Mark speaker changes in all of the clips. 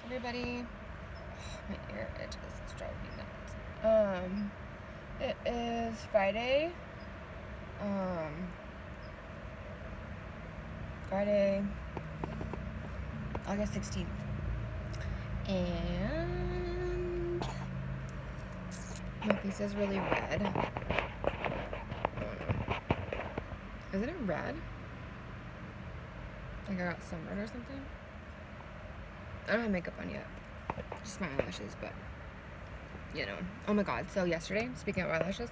Speaker 1: Everybody, my ear itches. It's driving me nuts. It is Friday. Friday, August 16th. And my face is really red. Isn't it red? Like I got sunburned or something? I don't have makeup on yet. Just my eyelashes, but you know. Oh my god. So yesterday, speaking of eyelashes,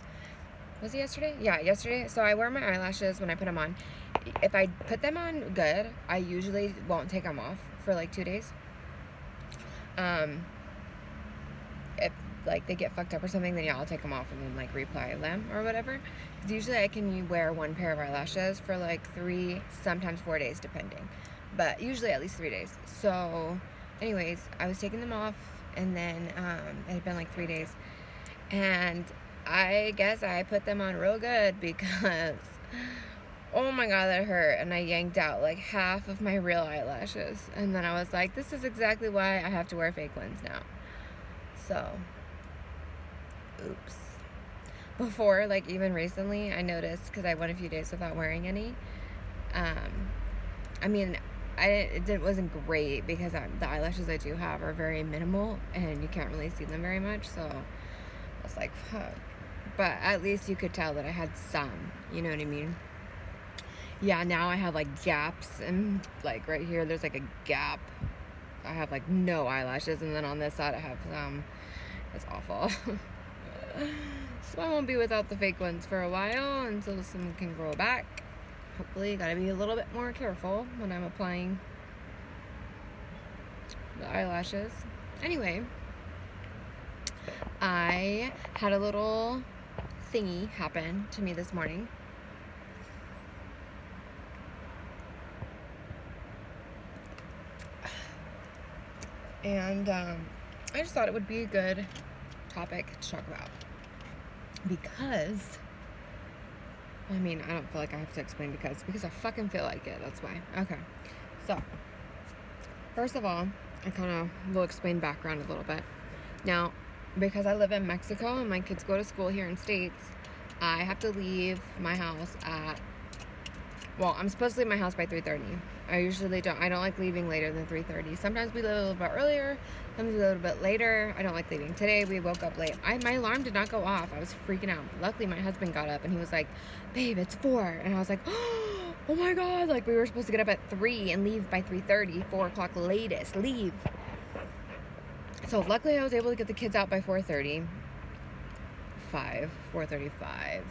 Speaker 1: was it yesterday? Yeah, yesterday. So I wear my eyelashes when I put them on. If I put them on good, I usually won't take them off for like 2 days. If like they get fucked up or something, then yeah, I'll take them off and then like reapply them or whatever. Because usually I can wear one pair of eyelashes for like 3, sometimes 4 days, depending. But usually at least 3 days. So anyways, I was taking them off, and then it had been like 3 days, and I guess I put them on real good because oh my god, that hurt. And I yanked out like half of my real eyelashes, and then I was like, this is exactly why I have to wear fake ones now. So oops. Before, like even recently, I noticed, because I went a few days without wearing any, I mean, it wasn't great because the eyelashes I do have are very minimal and you can't really see them very much, so I was like, fuck. But at least you could tell that I had some, you know what I mean? Yeah, now I have like gaps, and like right here there's like a gap. I have like no eyelashes, and then on this side I have some. It's awful. So I won't be without the fake ones for a while until some can grow back. Hopefully, gotta be a little bit more careful when I'm applying the eyelashes. Anyway, I had a little thingy happen to me this morning. And I just thought it would be a good topic to talk about. Because, I mean, I don't feel like I have to explain because I fucking feel like it. That's why. Okay. So, first of all, I kind of will explain background a little bit. Now, because I live in Mexico and my kids go to school here in States, I have to leave my house I'm supposed to leave my house by 3:30. I don't like leaving later than 3:30. Sometimes we leave a little bit earlier, sometimes a little bit later. I don't like leaving. Today we woke up late. My alarm did not go off. I was freaking out. Luckily my husband got up and he was like, babe, it's 4. And I was like, oh my god, like we were supposed to get up at 3 and leave by 3:30, 4 o'clock latest, leave. So luckily I was able to get the kids out by 4:35.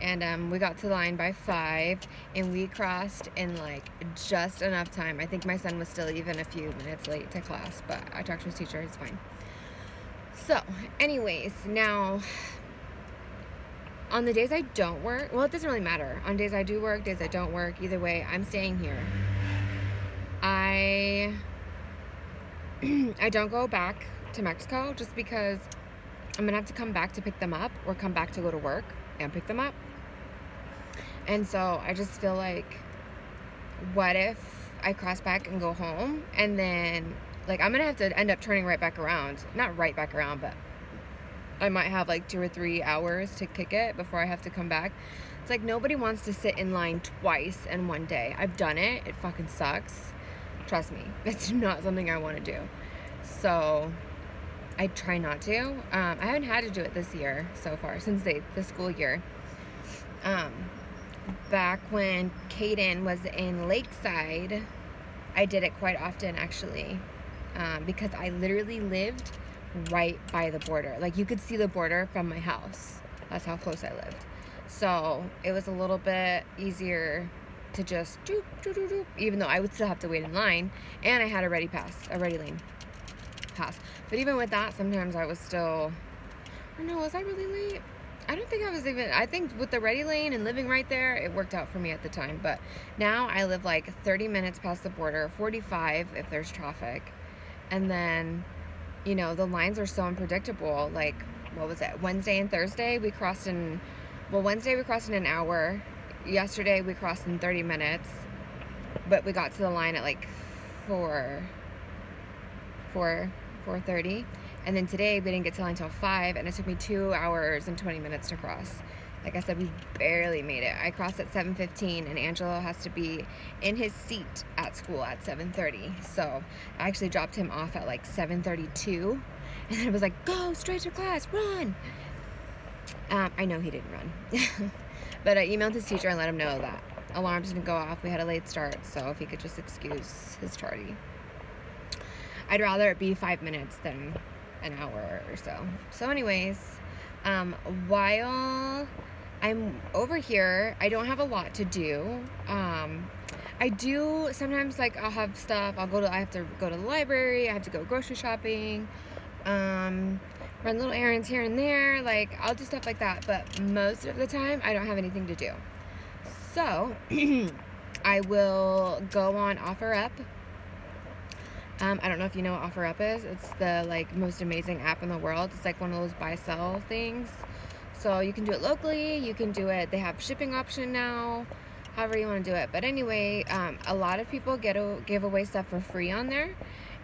Speaker 1: And we got to the line by 5, and we crossed in like just enough time. I think my son was still even a few minutes late to class, but I talked to his teacher, it's fine. So anyways, now on the days I don't work, well, it doesn't really matter. On days I do work, days I don't work, either way, I'm staying here. I don't go back to Mexico just because I'm gonna have to come back to pick them up, or come back to go to work and pick them up. And so I just feel like, what if I cross back and go home, and then like I'm gonna have to end up turning right back around. Not right back around, but I might have like 2 or 3 hours to kick it before I have to come back. It's like nobody wants to sit in line twice in one day. I've done it. It fucking sucks. Trust me. It's not something I want to do. So I try not to. I haven't had to do it this year so far, since the school year. Back when Caden was in Lakeside, I did it quite often, actually, because I literally lived right by the border. Like, you could see the border from my house. That's how close I lived. So it was a little bit easier to just doop, doop, doop, doop, even though I would still have to wait in line, and I had a ready lane pass. But even with that, sometimes I was still, or no, was I really late? I don't think I was even, I think with the ready lane and living right there, it worked out for me at the time. But now I live like 30 minutes past the border, 45 if there's traffic. And then, you know, the lines are so unpredictable. Like, what was it? Wednesday and Thursday, Wednesday we crossed in an hour. Yesterday we crossed in 30 minutes. But we got to the line at like 4 4:30, and then today we didn't get till until 5, and it took me 2 hours and 20 minutes to cross. Like I said, we barely made it. I crossed at 7:15, and Angelo has to be in his seat at school at 7:30. So I actually dropped him off at like 7:32, and then it was like, go straight to class, run. I know he didn't run, but I emailed his teacher and let him know that alarms didn't go off. We had a late start, so if he could just excuse his tardy. I'd rather it be 5 minutes than an hour or so. So anyways, while I'm over here, I don't have a lot to do. I do sometimes, like, I'll have stuff. I have to go to the library. I have to go grocery shopping. Run little errands here and there. Like, I'll do stuff like that. But most of the time, I don't have anything to do. So, I will go on OfferUp. I don't know if you know what OfferUp is. It's the, like, most amazing app in the world. It's like one of those buy-sell things. So you can do it locally. You can do it. They have shipping option now. However you want to do it. But anyway, a lot of people give away stuff for free on there.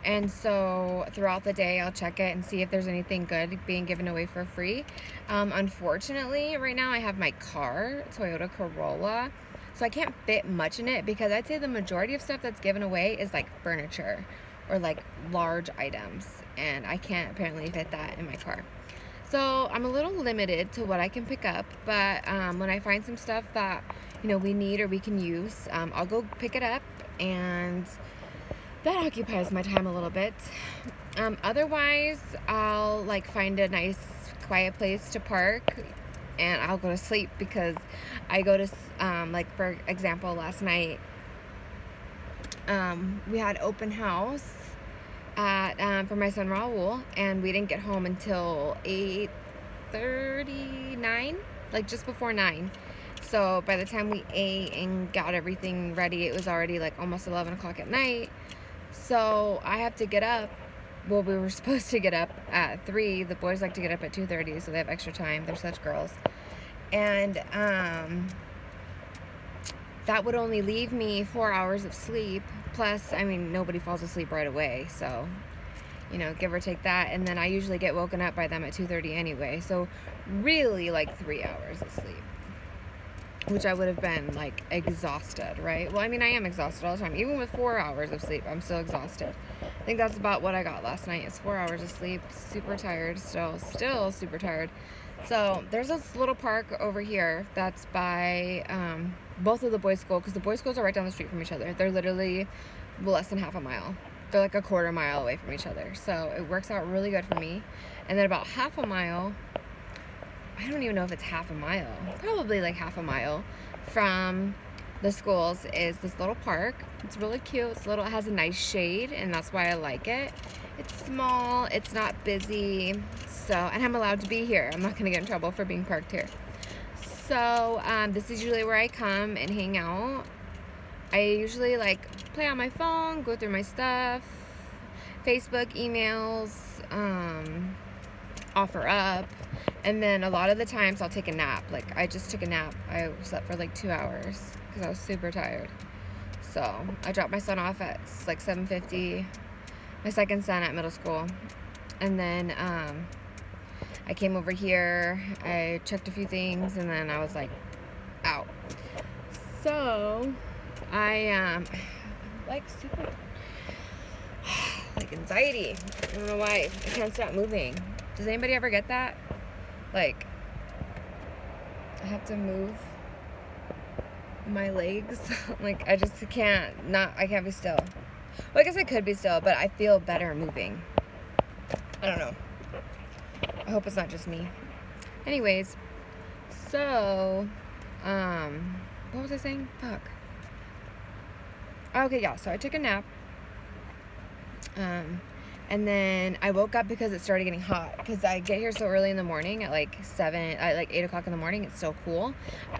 Speaker 1: And so throughout the day, I'll check it and see if there's anything good being given away for free. Unfortunately, right now I have my car, Toyota Corolla. So I can't fit much in it because I'd say the majority of stuff that's given away is like furniture or like large items. And I can't apparently fit that in my car. So I'm a little limited to what I can pick up. But when I find some stuff that, you know, we need or we can use, I'll go pick it up, and that occupies my time a little bit. Otherwise, I'll like find a nice quiet place to park, and I'll go to sleep because I go to, like for example, last night, we had open house at, for my son Raul, and we didn't get home until 8:39, like just before 9. So by the time we ate and got everything ready, it was already like almost 11 o'clock at night. So I have to get up. Well, we were supposed to get up at 3. The boys like to get up at 2:30, so they have extra time. They're such girls. And that would only leave me 4 hours of sleep. Plus, I mean, nobody falls asleep right away. So, you know, give or take that. And then I usually get woken up by them at 2:30 anyway. So really like 3 hours of sleep, which I would have been like exhausted, right? Well, I mean, I am exhausted all the time. Even with 4 hours of sleep, I'm still exhausted. I think that's about what I got last night, is 4 hours of sleep. Super tired, still super tired. So there's this little park over here that's by both of the boys' school, because the boys' schools are right down the street from each other. They're literally less than half a mile. They're like a quarter mile away from each other. So it works out really good for me. And then about half a mile, I don't even know if it's half a mile, probably like half a mile from the schools, is this little park. It's really cute. It's little, it has a nice shade, and that's why I like it. It's small, it's not busy, so, and I'm allowed to be here. I'm not gonna get in trouble for being parked here. So this is usually where I come and hang out. I usually like play on my phone, go through my stuff, Facebook, emails, OfferUp, and then a lot of the times I'll take a nap. Like I just took a nap. I slept for like 2 hours because I was super tired. So I dropped my son off at like 7:50, my second son at middle school, and then I came over here, I checked a few things, and then I was like out. So I like super like anxiety. I don't know why I can't stop moving. Does anybody ever get that? Like, I have to move my legs. Like, I just can't, I can't be still. Well, I guess I could be still, but I feel better moving. I don't know. I hope it's not just me. Anyways, so, what was I saying? Fuck. Okay, yeah, so I took a nap. And then I woke up because it started getting hot, because I get here so early in the morning at like 8 o'clock in the morning. It's so cool.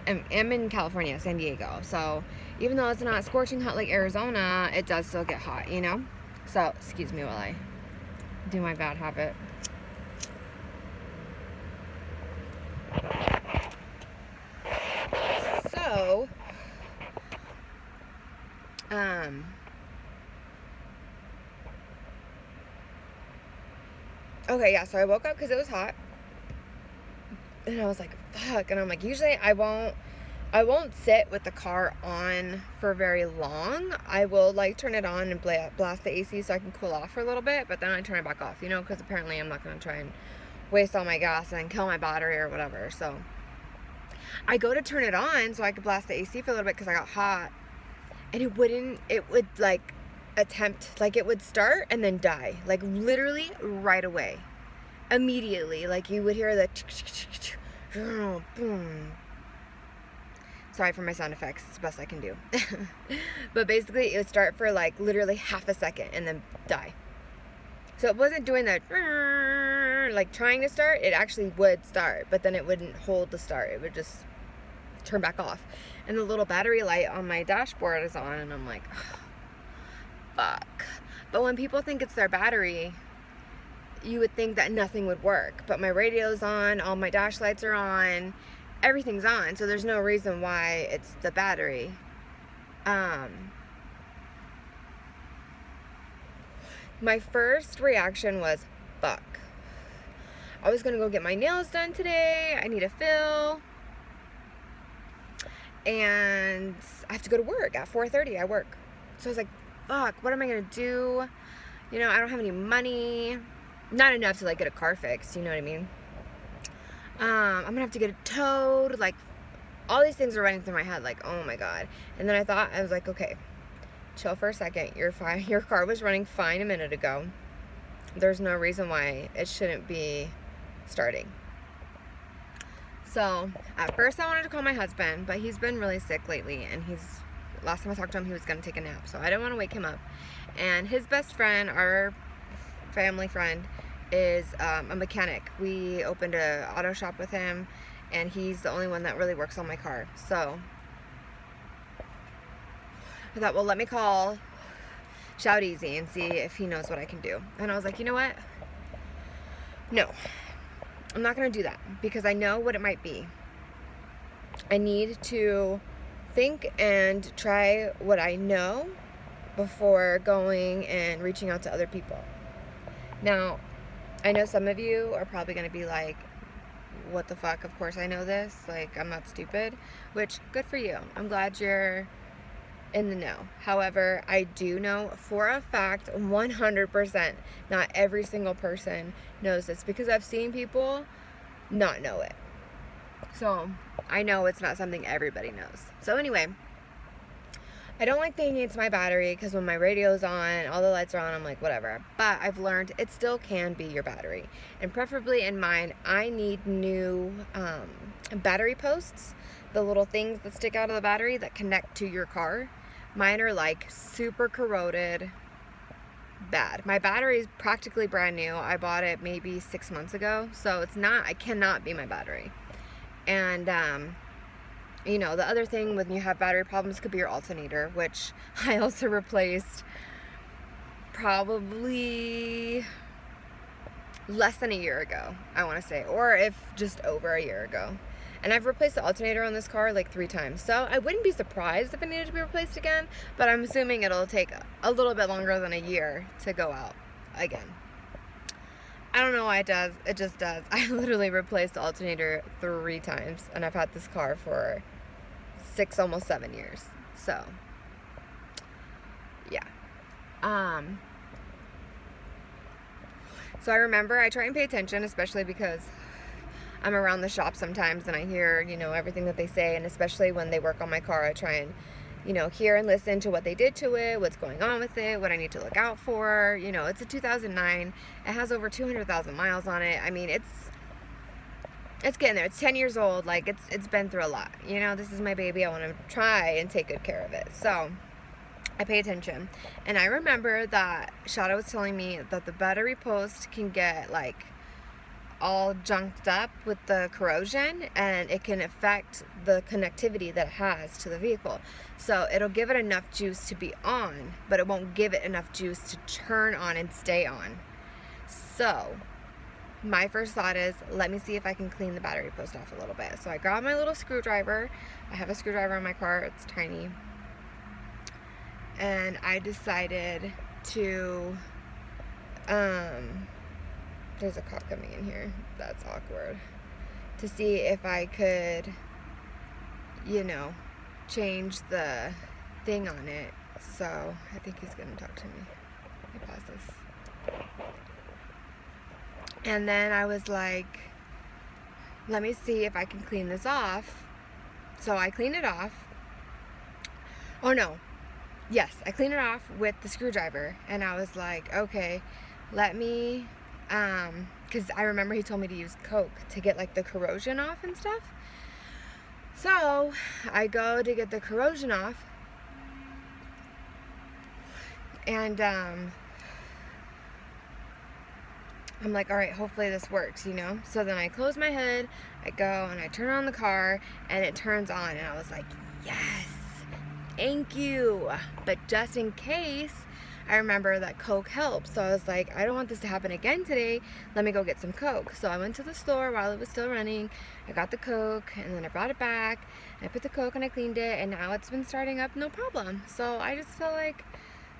Speaker 1: I'm in California, San Diego. So even though it's not scorching hot like Arizona, it does still get hot, you know? So excuse me while I do my bad habit. So, Okay, yeah, so I woke up because it was hot. And I was like, fuck. And I'm like, usually I won't sit with the car on for very long. I will like turn it on and blast the AC so I can cool off for a little bit, but then I turn it back off, because apparently I'm not going to try and waste all my gas and kill my battery or whatever. So I go to turn it on so I could blast the AC for a little bit because I got hot, and it would like it would start and then die, like literally right away, immediately. Like you would hear the boom. Sorry for my sound effects, it's the best I can do. But basically it would start for like literally half a second and then die. So it wasn't doing that like trying to start. It actually would start, but then it wouldn't hold the start. It would just turn back off. And the little battery light on my dashboard is on, and I'm like, oh, fuck. But when people think it's their battery, you would think that nothing would work. But my radio's on, all my dash lights are on, everything's on, so there's no reason why it's the battery. My first reaction was, fuck. I was gonna go get my nails done today. I need a fill. And I have to go to work at 4:30. I work. So I was like, fuck, what am I gonna do? I don't have any money. Not enough to like get a car fixed, you know what I mean? I'm gonna have to get it towed. Like, all these things are running through my head, like, oh my god. And then I was like, okay, chill for a second. You're fine. Your car was running fine a minute ago. There's no reason why it shouldn't be starting. So at first I wanted to call my husband, but he's been really sick lately, and last time I talked to him, he was gonna take a nap, so I didn't want to wake him up. And his best friend, our family friend, is a mechanic. We opened a auto shop with him, and he's the only one that really works on my car. So I thought, well, let me call Shout Easy and see if he knows what I can do. And I was like, you know what? No, I'm not gonna do that, because I know what it might be. I need to think and try what I know before going and reaching out to other people. Now, I know some of you are probably going to be like, what the fuck, of course I know this, like, I'm not stupid, which, good for you. I'm glad you're in the know. However, I do know for a fact, 100%, not every single person knows this, because I've seen people not know it. So I know it's not something everybody knows. So anyway, I don't like thinking it's my battery, because when my radio's on, all the lights are on, I'm like, whatever. But I've learned it still can be your battery. And preferably in mine, I need new battery posts, the little things that stick out of the battery that connect to your car. Mine are like super corroded, bad. My battery is practically brand new. I bought it maybe 6 months ago, so it cannot be my battery. And the other thing when you have battery problems could be your alternator, which I also replaced probably less than a year ago, I want to say, or if just over a year ago. And I've replaced the alternator on this car like 3 times, so I wouldn't be surprised if it needed to be replaced again, but I'm assuming it'll take a little bit longer than a year to go out again. I don't know why it does. It just does. I literally replaced the alternator 3 times, and I've had this car for 6, almost 7 years. So, yeah. So I remember I try and pay attention, especially because I'm around the shop sometimes and I hear, everything that they say, and especially when they work on my car, I try and, hear and listen to what they did to it, what's going on with it, what I need to look out for. It's a 2009. It has over 200,000 miles on it. I mean, it's getting there. It's 10 years old. Like, it's been through a lot. This is my baby. I want to try and take good care of it. So I pay attention. And I remember that Shada was telling me that the battery post can get like all junked up with the corrosion, and it can affect the connectivity that it has to the vehicle. So it'll give it enough juice to be on, but it won't give it enough juice to turn on and stay on. So my first thought is, let me see if I can clean the battery post off a little bit. So I grabbed my little screwdriver. I have a screwdriver in my car. It's tiny. And I decided to There's a cop coming in here. That's awkward. To see if I could, you know, change the thing on it. So I think he's gonna talk to me. Let me pause this. And then I was like, let me see if I can clean this off. So I cleaned it off. Oh no. Yes, I cleaned it off with the screwdriver. And I was like, okay, let me, because I remember he told me to use Coke to get like the corrosion off and stuff. So I go to get the corrosion off. And I'm like, all right, hopefully this works, you know? So then I close my hood, I go and I turn on the car and it turns on. And I was like, yes, thank you. But just in case, I remember that Coke helps. So I was like, I don't want this to happen again today. Let me go get some Coke. So I went to the store while it was still running. I got the Coke and then I brought it back. I put the Coke and I cleaned it and now it's been starting up no problem. So I just felt like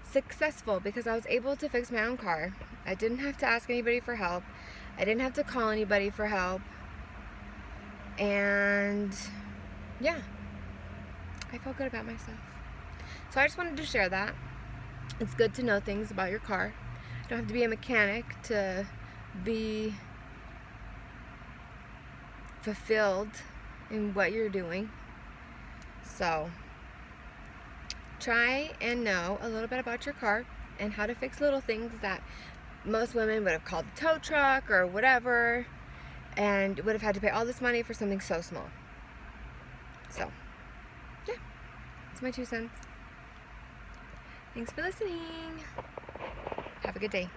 Speaker 1: successful because I was able to fix my own car. I didn't have to ask anybody for help. I didn't have to call anybody for help. And yeah, I felt good about myself. So I just wanted to share that. It's good to know things about your car. You don't have to be a mechanic to be fulfilled in what you're doing. So try and know a little bit about your car and how to fix little things that most women would have called a tow truck or whatever and would have had to pay all this money for something so small. So, yeah, that's my 2 cents. Thanks for listening. Have a good day.